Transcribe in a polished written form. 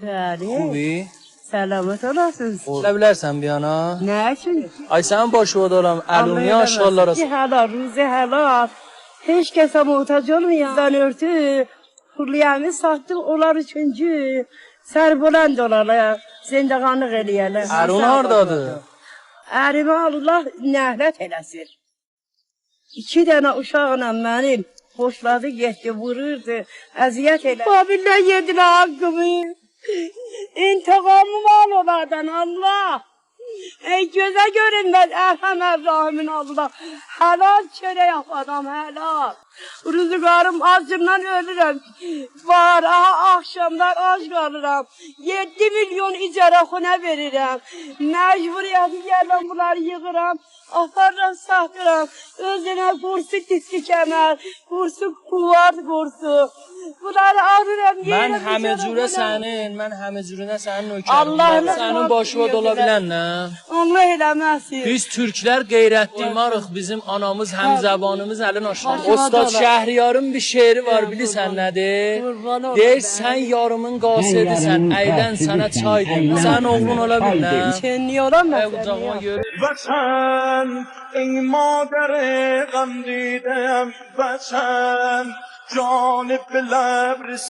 Bəli. خوبی؟ Selamet olasın. Olabilirsen bir yana. Ne için? Ay sen boşu odalam. Eluni aşağılar arası. Helal, ruzi helal. Hiç kese muhtaç olmayan. Bizden örtü. Hürriyemi sattık onlar üçüncü. Serbuland olarlar. Zindeganlık eləyərlər. Erun hardadır? Ərimi Allah nəhlət eləsin. 2 dənə uşaqla mənim boşladı, getdi, vururdu, əziyyət elədi. Babildən yedilər haqqımı. İntiqamım al onlardan Allah. Ey gözə görünməz Ərhəm Ərrahimin Allah. Helal çörək adam, helal. Rüzgarım acımdan ölürəm. Var, axşamlar ac qalıram. 7 milyon icra xuna verirəm. Məcburiyyəti gələm bunları yığıram. Aparıram, satıram. Özünə kursu diski kəmər, kursu kuvard kursu. Bunları arıram. Ben həmə cürə sənin, mən həmə cürünə sənin nökərim. Sənin başıva dola bilən nə? Allah eləməsin. Biz Türklər qeyrətlimarıq, bizim anamız, həm zəbanımız əlin aşağı. Ustad Şəhriyarın bir şeiri var, bilirsən nədir? Deyir, sən yarımın qasidisən, əydən sənə çay demir. Sən oğlun ola bilən. Çenli olan Ey ucağıma görür. وطن ای مادر غم دیدم وطن جان به لب